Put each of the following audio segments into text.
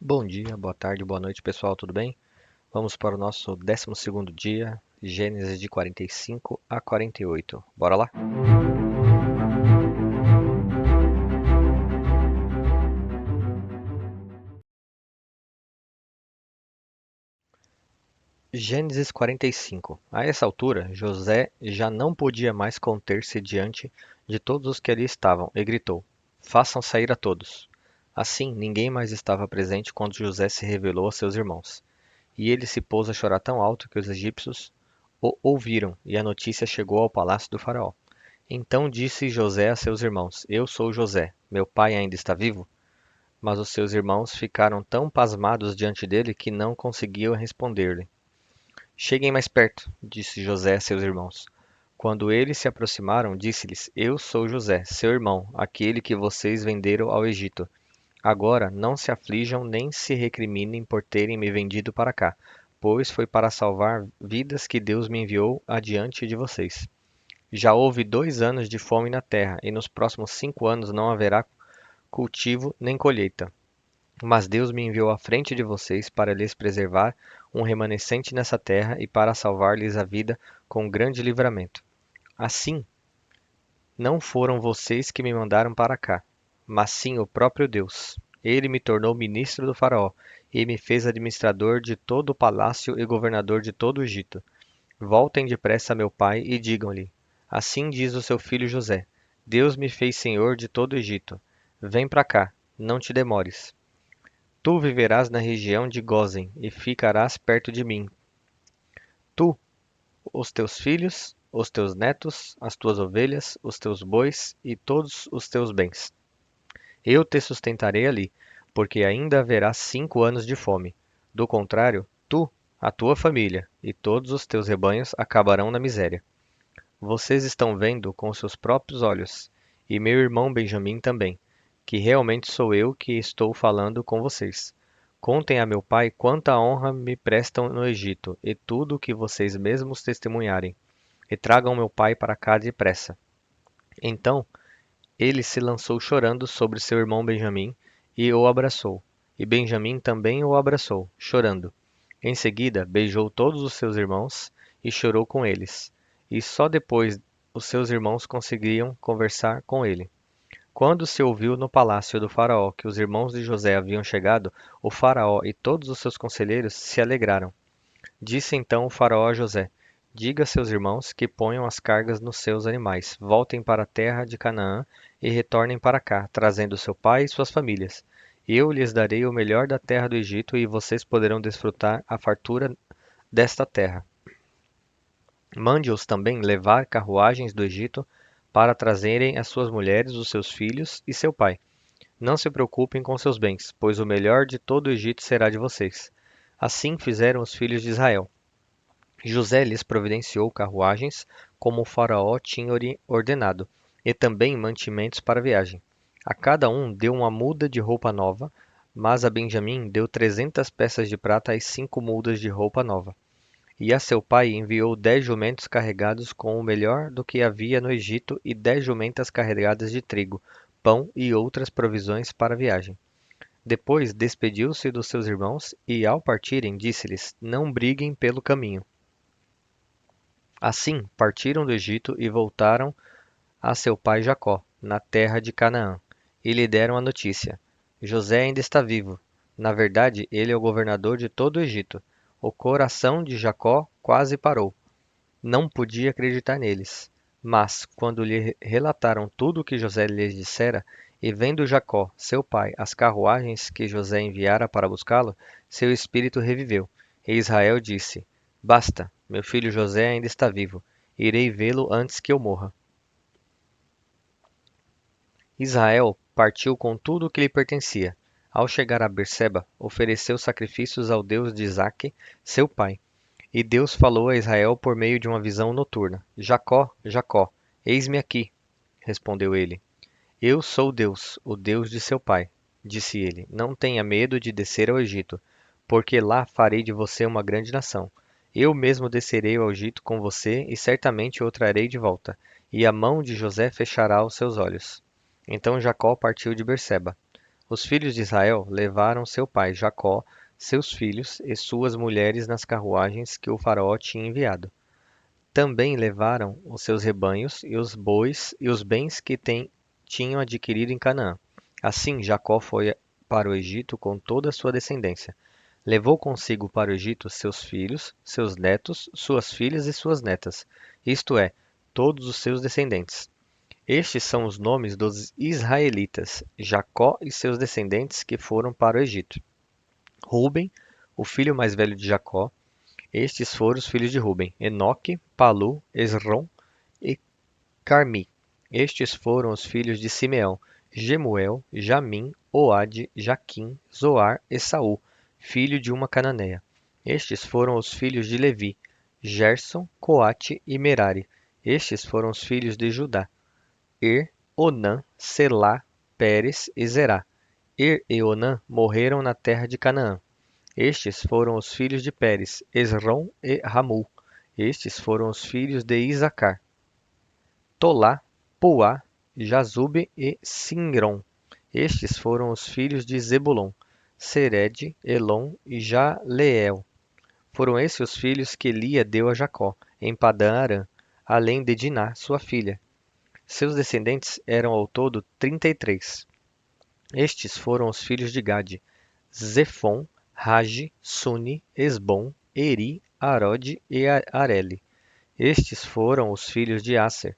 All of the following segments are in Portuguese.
Bom dia, boa tarde, boa noite, pessoal, tudo bem? Vamos para o nosso 12º dia, Gênesis de 45 a 48. Bora lá? Gênesis 45. A essa altura, José já não podia mais conter-se diante de todos os que ali estavam e gritou: Façam sair a todos. Assim, ninguém mais estava presente quando José se revelou a seus irmãos. E ele se pôs a chorar tão alto que os egípcios o ouviram, e a notícia chegou ao palácio do faraó. Então disse José a seus irmãos: Eu sou José. Meu pai ainda está vivo? Mas os seus irmãos ficaram tão pasmados diante dele que não conseguiam responder-lhe. Cheguem mais perto, disse José a seus irmãos. Quando eles se aproximaram, disse-lhes: Eu sou José, seu irmão, aquele que vocês venderam ao Egito. Agora não se aflijam nem se recriminem por terem me vendido para cá, pois foi para salvar vidas que Deus me enviou adiante de vocês. Já houve 2 anos de fome na terra, e nos próximos 5 anos não haverá cultivo nem colheita. Mas Deus me enviou à frente de vocês para lhes preservar um remanescente nessa terra e para salvar-lhes a vida com grande livramento. Assim, não foram vocês que me mandaram para cá, mas sim o próprio Deus. Ele me tornou ministro do Faraó e me fez administrador de todo o palácio e governador de todo o Egito. Voltem depressa a meu pai e digam-lhe: Assim diz o seu filho José: Deus me fez senhor de todo o Egito. Vem para cá, não te demores. Tu viverás na região de Gósen e ficarás perto de mim. Tu, os teus filhos, os teus netos, as tuas ovelhas, os teus bois e todos os teus bens. Eu te sustentarei ali, porque ainda haverá 5 anos de fome. Do contrário, tu, a tua família e todos os teus rebanhos acabarão na miséria. Vocês estão vendo com seus próprios olhos, e meu irmão Benjamim também, que realmente sou eu que estou falando com vocês. Contem a meu pai quanta honra me prestam no Egito, e tudo o que vocês mesmos testemunharem, e tragam meu pai para cá depressa. Então ele se lançou chorando sobre seu irmão Benjamim e o abraçou. E Benjamim também o abraçou, chorando. Em seguida, beijou todos os seus irmãos e chorou com eles. E só depois os seus irmãos conseguiam conversar com ele. Quando se ouviu no palácio do faraó que os irmãos de José haviam chegado, o faraó e todos os seus conselheiros se alegraram. Disse então o faraó a José: Diga a seus irmãos que ponham as cargas nos seus animais, voltem para a terra de Canaã e retornem para cá, trazendo seu pai e suas famílias. Eu lhes darei o melhor da terra do Egito e vocês poderão desfrutar a fartura desta terra. Mande-os também levar carruagens do Egito para trazerem as suas mulheres, os seus filhos e seu pai. Não se preocupem com seus bens, pois o melhor de todo o Egito será de vocês. Assim fizeram os filhos de Israel. José lhes providenciou carruagens, como o faraó tinha ordenado, e também mantimentos para a viagem. A cada um deu uma muda de roupa nova, mas a Benjamim deu 300 peças de prata e 5 mudas de roupa nova. E a seu pai enviou 10 jumentos carregados com o melhor do que havia no Egito e 10 jumentas carregadas de trigo, pão e outras provisões para a viagem. Depois despediu-se dos seus irmãos e, ao partirem, disse-lhes: Não briguem pelo caminho. Assim partiram do Egito e voltaram a seu pai Jacó, na terra de Canaã, e lhe deram a notícia: José ainda está vivo. Na verdade, ele é o governador de todo o Egito. O coração de Jacó quase parou. Não podia acreditar neles. Mas, quando lhe relataram tudo o que José lhes dissera, e vendo Jacó, seu pai, as carruagens que José enviara para buscá-lo, seu espírito reviveu. E Israel disse: Basta, meu filho José ainda está vivo. Irei vê-lo antes que eu morra. Israel partiu com tudo o que lhe pertencia. Ao chegar a Berseba, ofereceu sacrifícios ao Deus de Isaque, seu pai. E Deus falou a Israel por meio de uma visão noturna: Jacó, Jacó, eis-me aqui, respondeu ele. Eu sou Deus, o Deus de seu pai, disse ele. Não tenha medo de descer ao Egito, porque lá farei de você uma grande nação. Eu mesmo descerei ao Egito com você e certamente o trarei de volta, e a mão de José fechará os seus olhos. Então Jacó partiu de Berseba. Os filhos de Israel levaram seu pai Jacó, seus filhos e suas mulheres nas carruagens que o faraó tinha enviado. Também levaram os seus rebanhos e os bois e os bens que tinham adquirido em Canaã. Assim Jacó foi para o Egito com toda a sua descendência. Levou consigo para o Egito seus filhos, seus netos, suas filhas e suas netas, isto é, todos os seus descendentes. Estes são os nomes dos israelitas, Jacó e seus descendentes que foram para o Egito. Ruben, o filho mais velho de Jacó. Estes foram os filhos de Ruben: Enoque, Palu, Esrom e Carmi. Estes foram os filhos de Simeão: Gemuel, Jamim, Oade, Jaquim, Zoar e Saul, filho de uma cananeia. Estes foram os filhos de Levi: Gerson, Coate e Merari. Estes foram os filhos de Judá: Onã, Selá, Pérez e Zerá. E Onã morreram na terra de Canaã. Estes foram os filhos de Pérez, Esrom e Ramul. Estes foram os filhos de Isacar: Tolá, Puá, Jazube e Sinrom. Estes foram os filhos de Zebulon: Sered, Elon e Jaleel. Foram esses os filhos que Lia deu a Jacó, em Padã-Arã, além de Diná, sua filha. Seus descendentes eram ao todo 33. Estes foram os filhos de Gade: Zefon, Ragi, Suni, Esbom, Eri, Arode e Areli. Estes foram os filhos de Aser: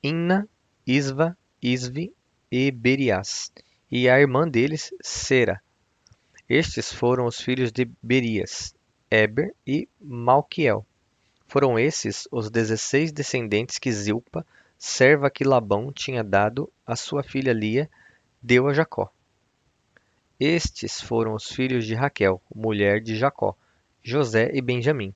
Imna, Isva, Isvi e Berias, e a irmã deles, Sera. Estes foram os filhos de Berias: Eber e Malquiel. Foram esses os 16 descendentes que Zilpa, serva que Labão tinha dado a sua filha Lia, deu a Jacó. Estes foram os filhos de Raquel, mulher de Jacó: José e Benjamim.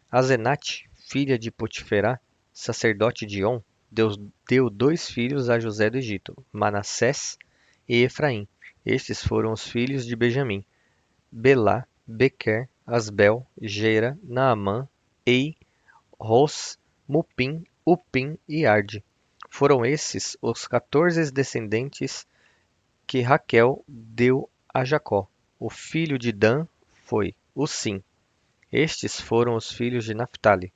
Asenate, filha de Potiferá, sacerdote de On, deu 2 filhos a José do Egito: Manassés e Efraim. Estes foram os filhos de Benjamim: Belá, Bequer, Asbel, Gera, Naamã, Ei, Ros, Mupim, Upim e Arde. Foram esses os 14 descendentes que Raquel deu a Jacó. O filho de Dan foi Usim. Estes foram os filhos de Naphtali: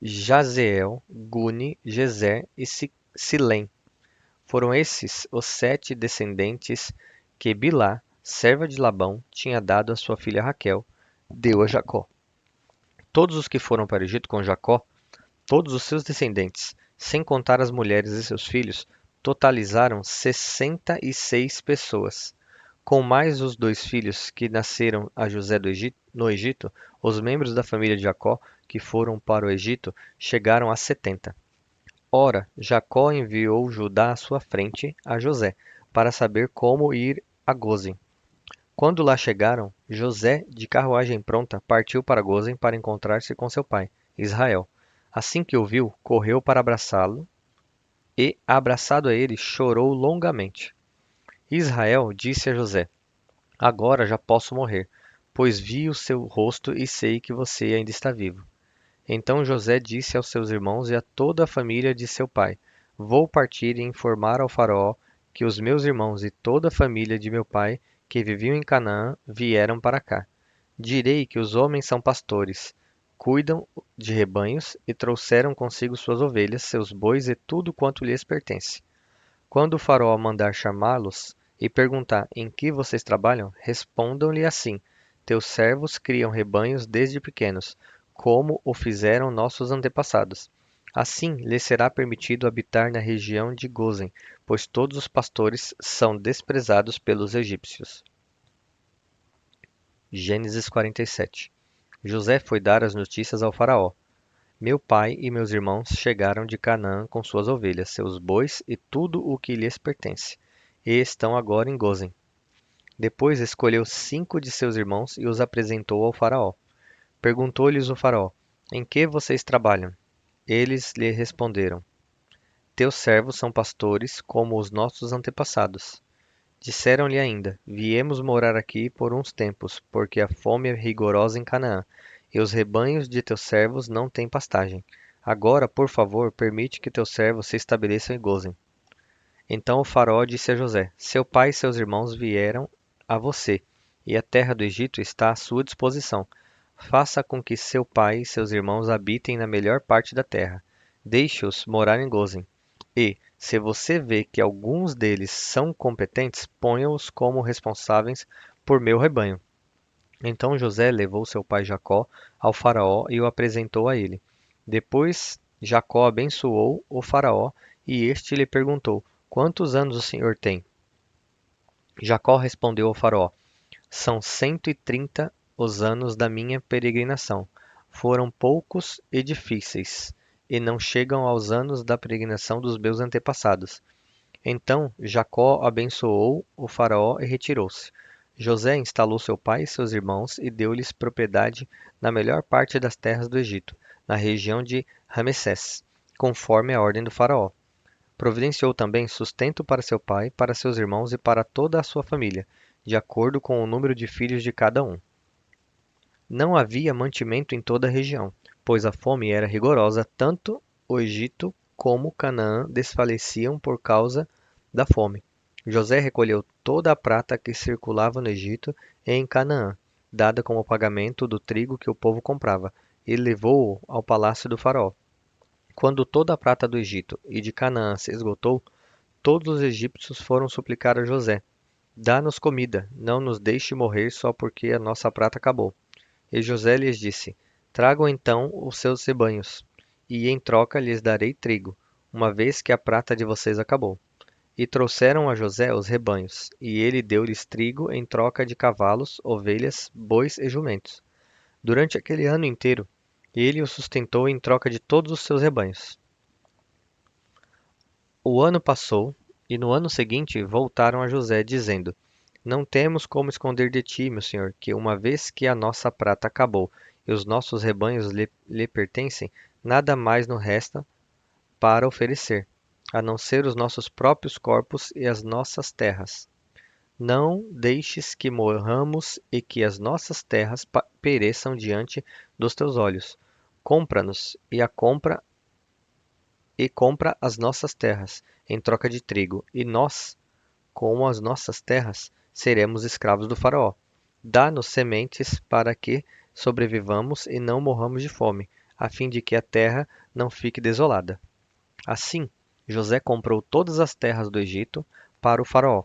Jazeel, Guni, Jezer e Silém. Foram esses os 7 descendentes que Bilá, serva de Labão, tinha dado a sua filha Raquel, deu a Jacó. Todos os que foram para o Egito com Jacó, todos os seus descendentes, sem contar as mulheres e seus filhos, totalizaram 66 pessoas. Com mais os 2 filhos que nasceram a José no Egito, os membros da família de Jacó que foram para o Egito chegaram a 70. Ora, Jacó enviou Judá à sua frente a José, para saber como ir a Gozem. Quando lá chegaram, José, de carruagem pronta, partiu para Gozem para encontrar-se com seu pai, Israel. Assim que o viu, correu para abraçá-lo e, abraçado a ele, chorou longamente. Israel disse a José: Agora já posso morrer, pois vi o seu rosto e sei que você ainda está vivo. Então José disse aos seus irmãos e a toda a família de seu pai: Vou partir e informar ao faraó que os meus irmãos e toda a família de meu pai, que viviam em Canaã, vieram para cá. Direi que os homens são pastores, cuidam de rebanhos e trouxeram consigo suas ovelhas, seus bois e tudo quanto lhes pertence. Quando o faraó mandar chamá-los e perguntar em que vocês trabalham, respondam-lhe assim: Teus servos criam rebanhos desde pequenos, como o fizeram nossos antepassados. Assim lhes será permitido habitar na região de Gozem, pois todos os pastores são desprezados pelos egípcios. Gênesis 47. José foi dar as notícias ao faraó. Meu pai e meus irmãos chegaram de Canaã com suas ovelhas, seus bois e tudo o que lhes pertence, e estão agora em Gozem. Depois escolheu 5 de seus irmãos e os apresentou ao faraó. Perguntou-lhes o faraó: Em que vocês trabalham? Eles lhe responderam: Teus servos são pastores como os nossos antepassados. Disseram-lhe ainda: Viemos morar aqui por uns tempos, porque a fome é rigorosa em Canaã, e os rebanhos de teus servos não têm pastagem. Agora, por favor, permite que teus servos se estabeleçam em Gozem. Então o faraó disse a José: Seu pai e seus irmãos vieram a você, e a terra do Egito está à sua disposição. Faça com que seu pai e seus irmãos habitem na melhor parte da terra. Deixe-os morar em Gozem. E, se você vê que alguns deles são competentes, ponha-os como responsáveis por meu rebanho. Então José levou seu pai Jacó ao faraó e o apresentou a ele. Depois Jacó abençoou o faraó e este lhe perguntou: Quantos anos o senhor tem? Jacó respondeu ao faraó: São 130 os anos da minha peregrinação. Foram poucos e difíceis, e não chegam aos anos da peregrinação dos meus antepassados. Então Jacó abençoou o faraó e retirou-se. José instalou seu pai e seus irmãos e deu-lhes propriedade na melhor parte das terras do Egito, na região de Ramessés, conforme a ordem do faraó. Providenciou também sustento para seu pai, para seus irmãos e para toda a sua família, de acordo com o número de filhos de cada um. Não havia mantimento em toda a região, pois a fome era rigorosa, tanto o Egito como Canaã desfaleciam por causa da fome. José recolheu toda a prata que circulava no Egito e em Canaã, dada como pagamento do trigo que o povo comprava, e levou-o ao palácio do faraó. Quando toda a prata do Egito e de Canaã se esgotou, todos os egípcios foram suplicar a José: Dá-nos comida, não nos deixe morrer só porque a nossa prata acabou. E José lhes disse: Tragam então os seus rebanhos, e em troca lhes darei trigo, uma vez que a prata de vocês acabou. E trouxeram a José os rebanhos, e ele deu-lhes trigo em troca de cavalos, ovelhas, bois e jumentos. Durante aquele ano inteiro, ele o sustentou em troca de todos os seus rebanhos. O ano passou, e no ano seguinte voltaram a José, dizendo: Não temos como esconder de ti, meu senhor, que uma vez que a nossa prata acabou e os nossos rebanhos lhe pertencem, nada mais nos resta para oferecer, a não ser os nossos próprios corpos e as nossas terras. Não deixes que morramos e que as nossas terras pereçam diante dos teus olhos. Compra-nos e compra as nossas terras em troca de trigo, e nós, com as nossas terras, seremos escravos do faraó. Dá-nos sementes para que sobrevivamos e não morramos de fome, a fim de que a terra não fique desolada. Assim, José comprou todas as terras do Egito para o faraó.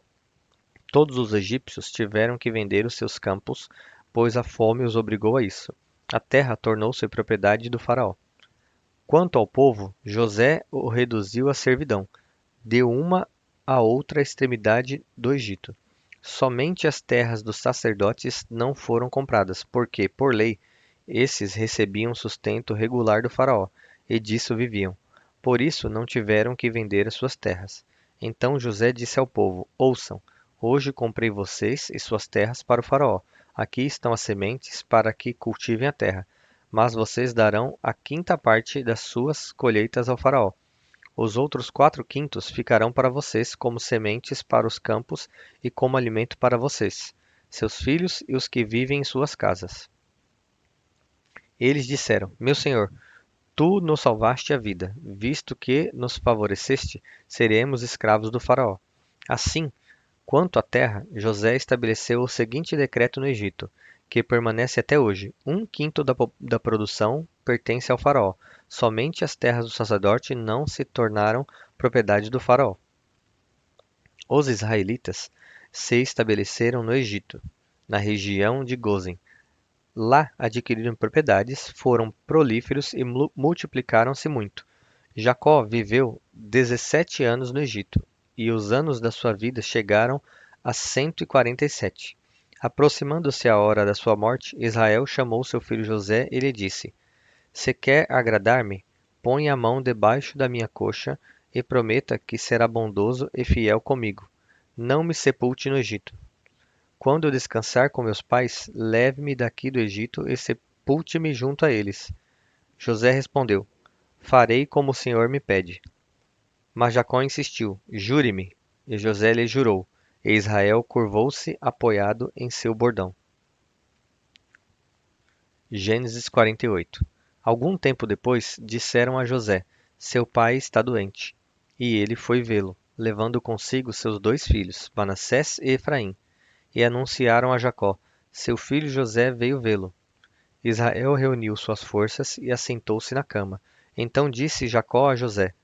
Todos os egípcios tiveram que vender os seus campos, pois a fome os obrigou a isso. A terra tornou-se propriedade do faraó. Quanto ao povo, José o reduziu à servidão, de uma a outra extremidade do Egito. Somente as terras dos sacerdotes não foram compradas, porque, por lei, esses recebiam sustento regular do faraó, e disso viviam. Por isso não tiveram que vender as suas terras. Então José disse ao povo: Ouçam, hoje comprei vocês e suas terras para o faraó. Aqui estão as sementes para que cultivem a terra. Mas vocês darão a quinta parte das suas colheitas ao faraó. Os outros 4/5 ficarão para vocês como sementes para os campos e como alimento para vocês, seus filhos e os que vivem em suas casas. Eles disseram: Meu senhor, tu nos salvaste a vida, visto que nos favoreceste, seremos escravos do faraó. Assim, quanto à terra, José estabeleceu o seguinte decreto no Egito, que permanece até hoje: 1/5 da produção pertence ao faraó. Somente as terras do sacerdote não se tornaram propriedade do faraó. Os israelitas se estabeleceram no Egito, na região de Gozem. Lá adquiriram propriedades, foram prolíferos e multiplicaram-se muito. Jacó viveu 17 anos no Egito, e os anos da sua vida chegaram a 147. Aproximando-se a hora da sua morte, Israel chamou seu filho José e lhe disse: Se quer agradar-me, põe a mão debaixo da minha coxa e prometa que será bondoso e fiel comigo. Não me sepulte no Egito. Quando eu descansar com meus pais, leve-me daqui do Egito e sepulte-me junto a eles. José respondeu: Farei como o Senhor me pede. Mas Jacó insistiu: Jure-me. E José lhe jurou. E Israel curvou-se apoiado em seu bordão. Gênesis 48. Algum tempo depois, disseram a José: Seu pai está doente. E ele foi vê-lo. levando consigo seus 2 filhos, Manassés e Efraim, e anunciaram a Jacó: seu filho José veio vê-lo. Israel reuniu suas forças e assentou-se na cama. Então disse Jacó a José: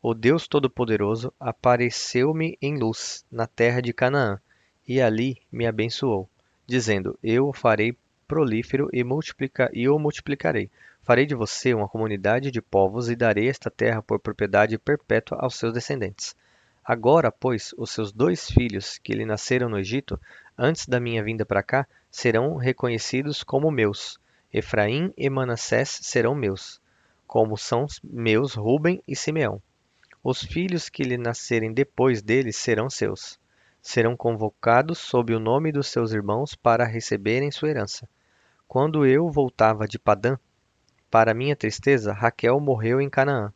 o Deus Todo-Poderoso apareceu-me em luz na terra de Canaã, e ali me abençoou, dizendo: eu o farei prolífero e o multiplicarei. Farei de você uma comunidade de povos e darei esta terra por propriedade perpétua aos seus descendentes. Agora, pois, os seus 2 filhos que lhe nasceram no Egito, antes da minha vinda para cá, serão reconhecidos como meus. Efraim e Manassés serão meus, como são meus Ruben e Simeão. Os filhos que lhe nascerem depois dele serão seus. Serão convocados sob o nome dos seus irmãos para receberem sua herança. Quando eu voltava de Padã, para minha tristeza, Raquel morreu em Canaã,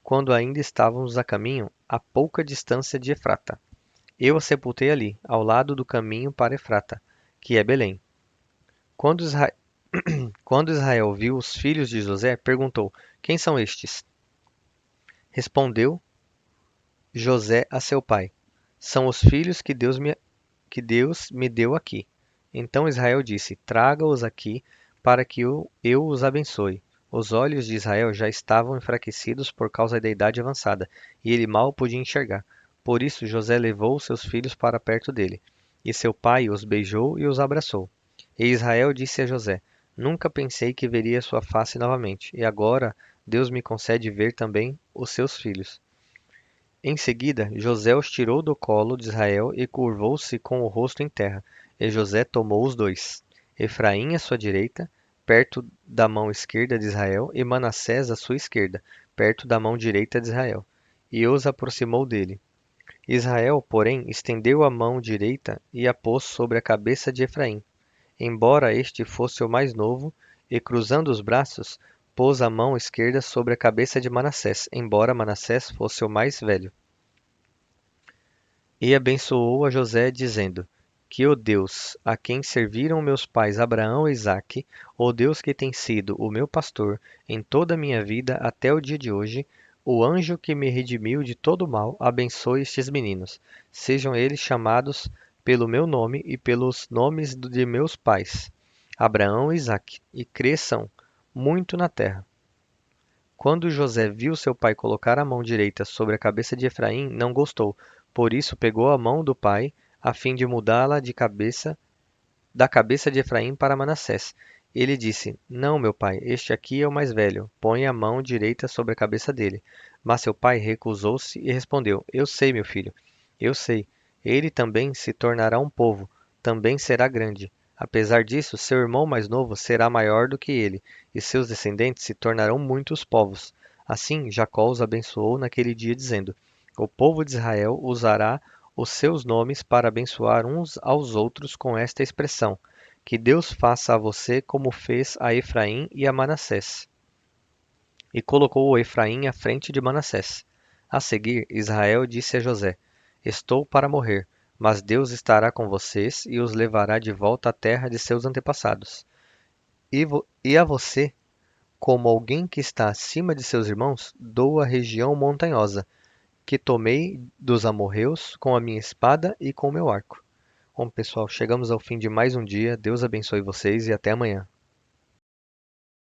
quando ainda estávamos a caminho, a pouca distância de Efrata. Eu a sepultei ali, ao lado do caminho para Efrata, que é Belém. Quando Isra- Quando Israel viu os filhos de José, perguntou: quem são estes? Respondeu José a seu pai: são os filhos que Deus me deu aqui. Então Israel disse: traga-os aqui para que eu os abençoe. Os olhos de Israel já estavam enfraquecidos por causa da idade avançada, e ele mal podia enxergar. Por isso José levou seus filhos para perto dele, e seu pai os beijou e os abraçou. E Israel disse a José: nunca pensei que veria sua face novamente, e agora Deus me concede ver também os seus filhos. Em seguida, José os tirou do colo de Israel e curvou-se com o rosto em terra. E José tomou os 2, Efraim à sua direita, perto da mão esquerda de Israel, e Manassés à sua esquerda, perto da mão direita de Israel, e os aproximou dele. Israel, porém, estendeu a mão direita e a pôs sobre a cabeça de Efraim, embora este fosse o mais novo, e cruzando os braços, pôs a mão esquerda sobre a cabeça de Manassés, embora Manassés fosse o mais velho. E abençoou a José, dizendo: que o Deus a quem serviram meus pais Abraão e Isaque, o Deus que tem sido o meu pastor em toda a minha vida até o dia de hoje, o anjo que me redimiu de todo o mal, abençoe estes meninos. Sejam eles chamados pelo meu nome e pelos nomes de meus pais, Abraão e Isaque, e cresçam muito na terra. Quando José viu seu pai colocar a mão direita sobre a cabeça de Efraim, não gostou. Por isso pegou a mão do pai, a fim de mudá-la da cabeça de Efraim para Manassés. Ele disse: não, meu pai, este aqui é o mais velho. Põe a mão direita sobre a cabeça dele. Mas seu pai recusou-se e respondeu: eu sei, meu filho, eu sei. Ele também se tornará um povo, também será grande. Apesar disso, seu irmão mais novo será maior do que ele, e seus descendentes se tornarão muitos povos. Assim, Jacó os abençoou naquele dia, dizendo: o povo de Israel usará os seus nomes para abençoar uns aos outros com esta expressão: que Deus faça a você como fez a Efraim e a Manassés. E colocou o Efraim à frente de Manassés. A seguir, Israel disse a José: estou para morrer, mas Deus estará com vocês e os levará de volta à terra de seus antepassados. E a você, como alguém que está acima de seus irmãos, dou a região montanhosa, que tomei dos amorreus com a minha espada e com o meu arco. Bom, pessoal, chegamos ao fim de mais um dia. Deus abençoe vocês e até amanhã.